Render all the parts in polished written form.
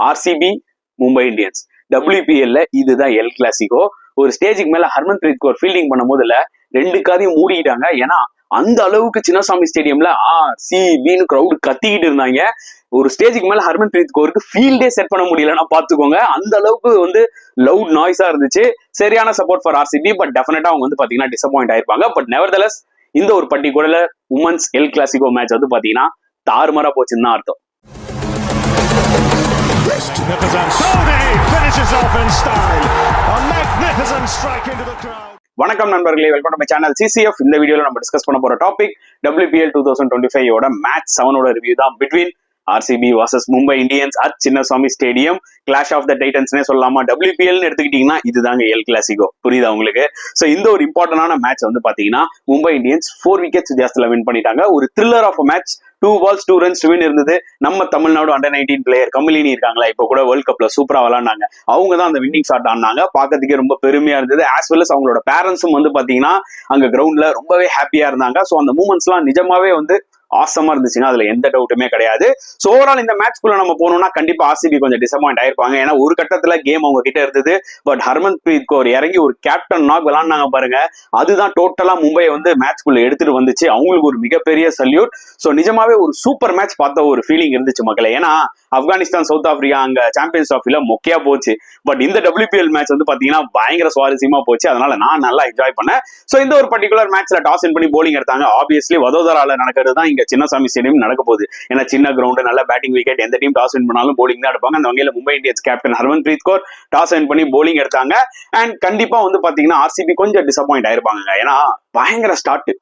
RCB Mumbai Indians. WPL இதுதான் L Clasico. ஒரு ஸ்டேஜுக்கு மேல ஹர்மன்பிரீத் கௌர் ஃபீல்டிங் பண்ணும் போதுல ரெண்டு காரையும் மூடிட்டாங்க. ஏன்னா அந்த அளவுக்கு சின்னசாமி ஸ்டேடியம்ல ஆர்சிபின்னு கிரௌடு கத்திக்கிட்டு இருந்தாங்க. ஒரு ஸ்டேஜுக்கு மேல ஹர்மன்பிரீத் கௌருக்கு ஃபீல்டே செட் பண்ண முடியலன்னா பாத்துக்கோங்க. அந்த அளவுக்கு லவுட் நாய்ஸா இருந்துச்சு. சரியான சப்போர்ட் ஃபார் ஆர்சிபி. பட் டெஃபினட்டா அவங்க பாத்தீங்கன்னா டிசப்பாயிண்ட் ஆயிருப்பாங்க. பட் நெவர்தலஸ் இந்த ஒரு particular women's El Clasico match பாத்தீங்கன்னா தாறுமாறா போச்சுன்னு தான் அர்த்தம். வணக்கம் நண்பர்களே, welcome to my channel CCF. இந்த வீடியோல நம்ம டிஸ்கஸ் பண்ண போற டாபிக் WPL 2025 மேட்ச் 7 ரிவ்யூ தான். Between RCB versus Mumbai Indians at Chinnaswamy stadium. Clash of the டைட்டன்ஸ்னே சொல்லலாமா. WPL எடுத்துக்கிட்டீங்கன்னா இதுதாங்க எல் கிளாசிகோ. புரியுதா உங்களுக்கு? சோ இந்த ஒரு இம்பார்ட்டன்டான மேட்ச் பாத்தீங்கன்னா மும்பை இந்தியன்ஸ் 4 விக்கெட்ஸ் வித்தியாசத்துல வின் பண்ணிட்டாங்க. ஒரு thriller of match. 2 balls 2 runs win இருந்தது. நம்ம தமிழ்நாடு அண்டர்-19 பிளேயர் கமலினி இருக்காங்களா, இப்ப கூட வேர்ல்ட் கப்ல சூப்பரா விளையாண்டாங்க. அவங்க தான் அந்த வின்னிங் ஷாட் ஆனாங்க. பாக்கிறதுக்கே ரொம்ப பெருமையா இருந்தது. ஆஸ் வெல் அஸ் அவங்களோட பேரண்ட்ஸும் பாத்தீங்கன்னா அங்க கிரவுண்ட்ல ரொம்பவே ஹாப்பியா இருந்தாங்க. சோ அந்த மூமெண்ட்ஸ் எல்லாம் நிஜமாவே ஆசமா இருந்துச்சுங்க. அதுல எந்த டவுட்டுமே கிடையாது. சோ ஓவரால் இந்த மேட்ச்க்குள்ள நம்ம போனோம்னா கண்டிப்பா ஆர்சிபி கொஞ்சம் டிசப்பாயிண்ட் ஆயிருப்பாங்க. ஏன்னா ஒரு கட்டத்துல கேம் அவங்க கிட்ட இருந்தது. பட் ஹர்மன்பிரீத் கௌர் இறங்கி ஒரு கேப்டன் நாக் விளையாண்டாங்க பாருங்க. அதுதான் டோட்டலா மும்பை மேட்ச்க்குள்ள எடுத்துட்டு வந்துச்சு. அவங்களுக்கு ஒரு மிகப்பெரிய சல்யூட். சோ நிஜமாவே ஒரு சூப்பர் மேட்ச் பார்த்த ஒரு ஃபீலிங் இருந்துச்சு மக்களே. ஏன்னா ஆப்கானிஸ்தான் சவுத் ஆப்பிரிக்கா அங்க சாம்பியன்ஸ் டிராஃபில மொக்கையா போச்சு. பட் இந்த WPL மேட்ச் பாத்தீங்கன்னா பயங்கர சுவாரஸ்யமா போச்சு. அதனால நான் நல்லா என்ஜாய் பண்ணேன். சோ இந்த ஒரு பர்டிகுலர் மேட்ச்ல டாஸ் வின் பண்ணி போலிங் எடுத்தாங்க. ஆப்வியஸ்லி வதோதரால நடக்கிறது தான் இங்க சின்னசாமி ஸ்டேடியம் நடக்க போகுது. ஏன்னா சின்ன கிரவுண்ட், நல்ல பேட்டிங் விக்கெட். எந்த டீம் டாஸ் வின் பண்ணாலும் போலிங் தான் எடுப்பாங்க. அந்த வகையில Mumbai Indians captain Harmanpreet Kaur toss win பண்ணி போலிங் எடுத்தாங்க. அண்ட் கண்டிப்பா பாத்தீங்கன்னா ஆர்சிபி கொஞ்சம் டிசப்பாயிண்ட் ஆயிருப்பாங்க. ஏன்னா பயங்கர ஸ்டார்ட்.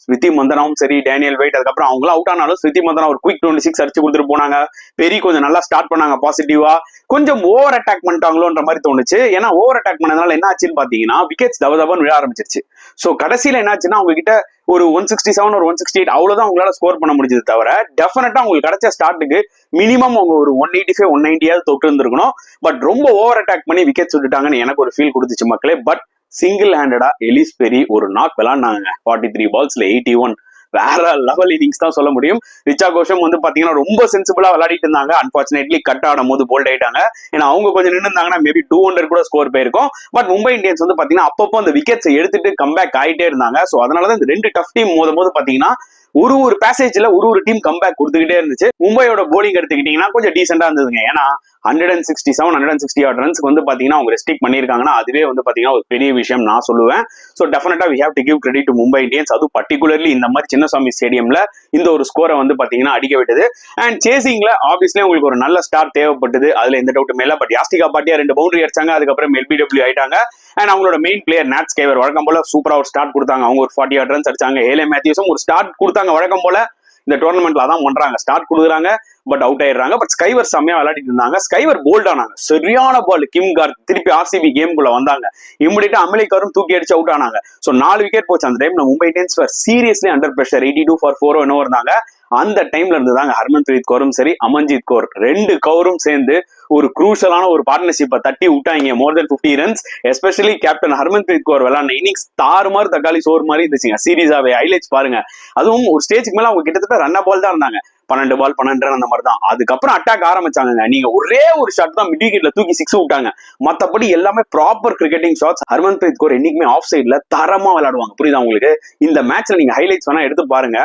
ஸ்மிருதி மந்தனாவும் சரி, டேனியல் வெயிட், அதுக்கப்புறம் அவங்களும் அவுட் ஆனாலும் ஸ்மிருதி மந்தனா ஒரு குயிக் 26 அடிச்சு கொடுத்துட்டு போனாங்க. பெரிய கொஞ்சம் நல்லா ஸ்டார்ட் பண்ணாங்க பாசிட்டிவா. கொஞ்சம் ஓவர் அட்டாக் பண்ணிட்டாங்களோன்ற மாதிரி தோணுச்சு. ஏன்னா ஓவர் அட்டாக் பண்ணதுனால என்ன ஆச்சுன்னு பாத்தீங்கன்னா விக்கெட்ஸ் தவதவன்னு விழ ஆரம்பிச்சிருச்சு. சோ கடைசியில என்ன ஆச்சுன்னா அவங்க கிட்ட ஒரு 167 ஒரு 168 அவ்வளவுதான் அவங்களால ஸ்கோர் பண்ண முடிஞ்சது. தவிர டெஃபினட்டா உங்களுக்கு கிடைச்ச ஸ்டார்ட்டுக்கு மினிமம் அவங்க ஒரு 185 190 தொட்டு இருந்திருக்கணும். பட் ரொம்ப ஓவர் அட்டாக் பண்ணி விக்கெட்ஸ் விட்டுட்டாங்கன்னு எனக்கு ஒரு ஃபீல் கொடுத்துச்சு மக்களே. பட் சிங்கிள் ஹேண்டடா எலிஸ் பெரி ஒரு நாக் விளையாண்டாங்க. 43 balls 81. வேற லெவல் இன்னிங்ஸ் தான் சொல்ல முடியும். ரிச்சா கோஷம் பாத்தீங்கன்னா ரொம்ப சென்சிபிளா விளையாடிட்டு இருந்தாங்க. அன்பார்ச்சுனேட்லி கட் ஆடும் போது போல்ட் ஆயிட்டாங்க. ஏன்னா அவங்க கொஞ்சம் நின்று இருந்தாங்கன்னா மேபி 200 கூட ஸ்கோர் போயிருக்கும். பட் மும்பை இந்தியன்ஸ் பாத்தீங்கன்னா அப்பப்போ அந்த விக்கெட்ஸ் எடுத்துட்டு கம்பேக் ஆயிட்டே இருந்தாங்க. சோ அதனாலதான் இந்த ரெண்டு டஃப் டீம் மோதும் பாத்தீங்கன்னா ஒரு பேசேஜ்ல ஒரு டீம் கம்பேக் கொடுத்துக்கிட்டே இருந்துச்சு. மும்பையோட போலிங் எடுத்துக்கிட்டீங்கன்னா கொஞ்சம் டீசெண்டா இருந்ததுங்க. ஏன்னா 167 160 odd ரன்ஸ்க்கு பாத்தீங்கன்னா அவங்க ரெஸ்ட்ரிக்ட் பண்ணிருக்காங்கன்னா அதுவே பாத்தீங்கன்னா ஒரு பெரிய விஷயம் நான் சொல்லுவேன். சோ டெஃபினட்டா we have to give credit to Mumbai Indians. அது பர்டிகுலர்லி இந்த மாதிரி சின்னசாமி ஸ்டேடியம்ல இந்த ஒரு ஸ்கோரை பாத்தீங்கன்னா அடிக்க விட்டது. அண்ட் சேசிங்ல ஆப்வியஸ்லி உங்களுக்கு ஒரு நல்ல ஸ்டார் தேவைப்பட்டது. அதுல எந்த டவுட்டுமே இல்ல. பட் யாஸ்டிகா பாட்டியா 2 பவுண்டரி அடிச்சாங்க. அதுக்கப்புறம் LBW ஆயிட்டாங்க. அண்ட் அவங்களோட மெயின் பிளேயர் நாட் ஸ்கைவர் வழக்கம் போல சூப்பரா ஒரு ஸ்டார்ட் கொடுத்தாங்க. அவங்க ஒரு 40 odd ரன்ஸ் அடிச்சாங்க. ஹேலே மேத்யூஸும் ஒரு ஸ்டார்ட் கொடுத்தாங்க. வழக்கம் போல இந்த டோர்னமெண்ட்ல அதான் பண்றாங்க. ஸ்டார்ட் கொடுக்குறாங்க பட் அவுட் ஆயிடுறாங்க. பட் ஸ்கைவர் செம்மையா விளையாடிட்டு இருந்தாங்க. ஸ்கைவர் போல்ட் ஆனாங்க. சரியான பால். கிம் கார்க் திருப்பி ஆர்சிபி கேம்குள்ள வந்தாங்க. இமிடியேட்டா அமெரிக்காரும் தூக்கி அடிச்சு அவுட் ஆனாங்க. சோ 4 விக்கெட் போச்சு. அந்த டைம்ல Mumbai Indians seriously under pressure. 82 for 4 என்னவோ இருந்தாங்க. அந்த டைம்ல இருந்துதாங்க ஹர்மன்பிரீத் கௌரும் சரி, அமன்ஜித் கௌர் 2 கௌரும் சேர்ந்து ஒரு குரூஷலான ஒரு பார்ட்னர்ஷிப்பை தட்டி விட்டாங்க. More than 50 runs. Especially captain Harmanpreet Kaur விளையாடின இன்னிங்ஸ் தாறுமாறு தக்காளி சோறு மாதிரி இருந்துச்சுங்க. சீரியஸாவே ஹைலைட்ஸ் பாருங்க. அதுவும் ஒரு ஸ்டேஜ்க்கு மேல அவங்க கிட்டத்தட்ட ரன் பால் தான் இருந்தாங்க. 12 ball 12 run அந்த மாதிரி தான். அதுக்கப்புறம் அட்டாக் ஆரம்பிச்சாங்க. நீங்க ஒரே ஒரு ஷாட் தான் மிட் விக்கெட்ல தூக்கி 6 விட்டாங்க. மத்தபடி எல்லாமே proper cricketing shots. Harmanpreet Kaur என்னைக்குமே ஆஃப் சைட்ல தரமா விளையாடுவாங்க. புரியுதா உங்களுக்கு? இந்த மேட்ச்ல நீங்க ஹைலைட்ஸ் வேணா எடுத்து பாருங்க.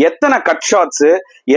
எத்தனை கட் ஷாட்ஸ்,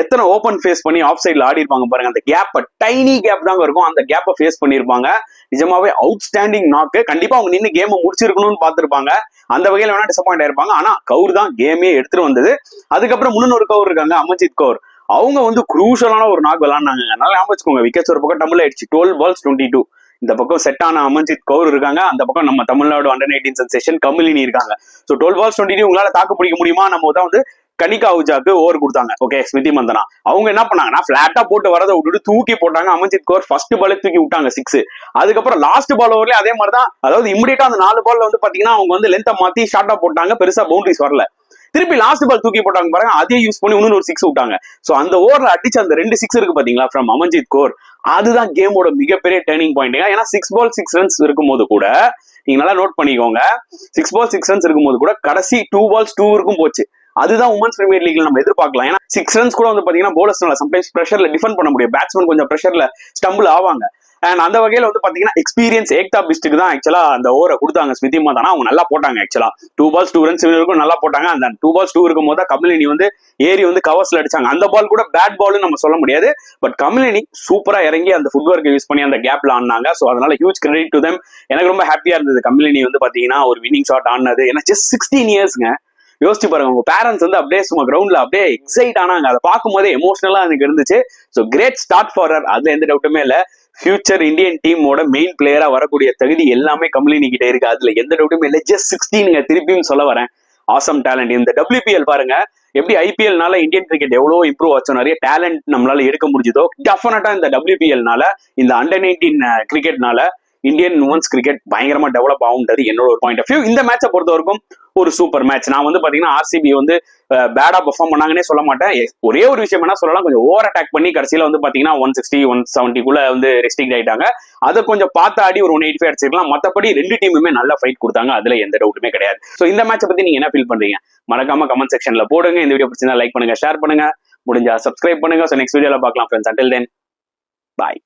எத்தனை ஓபன் ஃபேஸ் பண்ணி ஆஃப் சைட்ல ஆடி இருப்பாங்க பாருங்க. அந்த கேப் டைனி கேப் தாங்க இருக்கும். அந்த கேப்பை ஃபேஸ் பண்ணிருப்பாங்க. நிஜமாவே அவுட்ஸ்டாண்டிங் நாக்கு. கண்டிப்பா அவங்க நின்று கேம் முடிச்சிருக்கணும்னு பார்த்திருப்பாங்க. அந்த வகையில வேணா டிசப்பாயிண்ட் ஆயிருப்பாங்க. ஆனா கௌர் தான் கேமே எடுத்துட்டு வந்தது. அதுக்கப்புறம் முன்னொரு கௌர் இருக்காங்க, அமன்ஜித் கௌர். அவங்க குரூஷலான ஒரு நாக் விளையாண்டாங்க. அதனால ஞாபகம் வச்சுக்கோங்க. விக்கெட்ஸ் ஒரு பக்கம் டபுள் ஆயிடுச்சு. 12 balls 22. இந்த பக்கம் செட் ஆன அமன்ஜித் கௌர் இருக்காங்க. அந்த பக்கம் நம்ம தமிழ்நாடு அண்டர்-19 சென்சேஷன் கமலினி இருக்காங்க. சோ 12 balls 22 உங்களால தாக்கு பிடிக்க முடியுமா? நம்ம தான் கனிகா அவுஜாக்கு ஓவர் கொடுத்தாங்க. ஓகே, ஸ்மிருதி மந்தனா அவங்க என்ன பண்ணாங்கன்னா பிளாட்டா போட்டு வரதை விட்டுட்டு தூக்கி போட்டாங்க. அமன்ஜித் கௌர் ஃபர்ஸ்ட் பாலே தூக்கி விட்டாங்க 6. அதுக்கப்புறம் லாஸ்ட் பால் ஓவர்லயே அதே மாதிரி தான். அதாவது இமிடியேட்டா அந்த 4 பால்ல பாத்தீங்கன்னா அவங்க லென்த்தை மாத்தி ஷார்ட்டா போட்டாங்க. பெருசா பவுண்டரிஸ் வரல. திருப்பி லாஸ்ட் பால் தூக்கி போட்டாங்க பாருங்க. அதையும் யூஸ் பண்ணி இன்னொரு 6 விட்டாங்க. சோ அந்த ஓவர்ல அடிச்ச அந்த 2 6 இருக்கு பாத்தீங்களா ஃப்ரம் அமன்ஜித் கௌர், அதுதான் கேமோட மிகப்பெரிய டர்னிங் பாயிண்ட். ஏன்னா 6 balls 6 runs இருக்கும்போது கூட நீங்க நல்லா நோட் பண்ணிக்கோங்க. 6 balls 6 runs இருக்கும்போது கூட கடைசி 2 balls 2 இருக்கும் போச்சு. அதுதான் உமன்ஸ் பிரீமியர் லீக்ல நம்ம எதிர்பார்க்கலாம். ஏன்னா 6 ரன்ஸ் கூட வந்து பாத்தீங்கன்னா போலர்ஸ்னால சம்டைம்ஸ் பிரஷர்ல டிஃபெண்ட் பண்ண முடியும், பேட்ஸ்மேன் கொஞ்சம் பிரஷர்ல ஸ்டம்பிள் ஆவாங்க. அண்ட் அந்த வகையில வந்து பாத்தீங்கன்னா எக்ஸ்பீரியன்ஸ் ஏக்தா பிஸ்டுக்கு தான் ஆக்சுவலா அந்த ஓவரை கொடுத்தாங்க ஸ்மிருதி மந்தானா. அவங்க நல்லா போட்டாங்க, ஆக்சுவலா 2 balls 2 runs இருக்கும் நல்லா போட்டாங்க. அந்த 2 balls 2 இருக்கும் போது கமிலினி வந்து ஏறி வந்து கவர்ஸ்ல அடிச்சாங்க. அந்த பால் கூட பேட் பால்னு நம்ம சொல்ல முடியாது, பட் கமிலினி சூப்பரா இறங்கி அந்த ஃபுட் ஒர்க்கை யூஸ் பண்ணி அந்த கேப்ல ஆடினாங்க. ஸோ அதனால ஹியூஜ் கிரெடிட் டு தெம். எனக்கு ரொம்ப ஹாப்பியா இருந்தது கமிலினி வந்து பாத்தீங்கன்னா ஒரு வின்னிங் ஷாட் ஆடினது. ஏன்னா ஜஸ்ட் 16 இயர்ஸ்ங்க. யோசிச்சு பாருங்க, உங்க பேரண்ட்ஸ் வந்து அப்படியே சும்மா கிரவுண்ட்ல அப்படியே எக்ஸைட் ஆனாங்க. அதை பார்க்கும் போதே எமோஷனலா எனக்கு இருந்துச்சு. So great start for her, அதுல எந்த டவுட்டுமே இல்ல. ஃபியூச்சர் இந்தியன் டீமோட மெயின் பிளேயரா வரக்கூடிய தகுதி எல்லாமே கமலினி கிட்ட இருக்கு, அதுல எந்த டவுட்டுமே இல்லை. ஜஸ்ட் 16 திருப்பியும் சொல்ல வரேன், ஆசம் டேலண்ட். இந்த WPL பாருங்க எப்படி IPLனால இந்தியன் கிரிக்கெட் எவ்வளவு இம்ப்ரூவ் ஆச்சோ, நிறைய டேலண்ட் நம்மளால எடுக்க முடிஞ்சதோ, டெஃபினட்டா இந்த WPLனால இந்த அண்டர் 19 கிரிக்கெட்னால இந்தியன் உமன்ஸ் கிரிக்கெட் பயங்கரமா டெவலப் ஆகுன்றது என்னோட ஒரு பாயிண்ட் ஆஃப் வியூ. இந்த மேட்சை பொறுத்த வரைக்கும் ஒரு சூப்பர் மேட்ச். நான் வந்து பாத்தீங்கன்னா RCB வந்து பேடா பெர்ஃபார்ம் பண்ணாங்கன்னே சொல்ல மாட்டேன். ஒரே ஒரு விஷயம் என்ன சொல்லலாம், கொஞ்சம் ஓவர் அட்டாக் பண்ணி கடைசியில வந்து பாத்தீங்கன்னா 160 170 வந்து ரெஸ்ட்ரிக்ட் ஆயிட்டாங்க. அதை கொஞ்சம் பார்த்து ஆடி ஒரு 185 அடிச்சிருக்கலாம். மத்தபடி ரெண்டு டீமுமே நல்ல ஃபைட் கொடுத்தாங்க, அதுல எந்த டவுட்டுமே கிடையாது. ஸோ இந்த மேட்சை பத்தி நீங்க என்ன ஃபீல் பண்றீங்க மறக்காம கமெண்ட் செக்ஷன்ல போடுங்க. இந்த வீடியோ பிடிச்சிருந்தா லைக் பண்ணுங்க, ஷேர் பண்ணுங்க, முடிஞ்சா சப்ஸ்கிரைப் பண்ணுங்க. ஸோ நெக்ஸ்ட் வீடியோல பார்க்கலாம் ஃப்ரெண்ட்ஸ். அன்டில் தென் பாய்.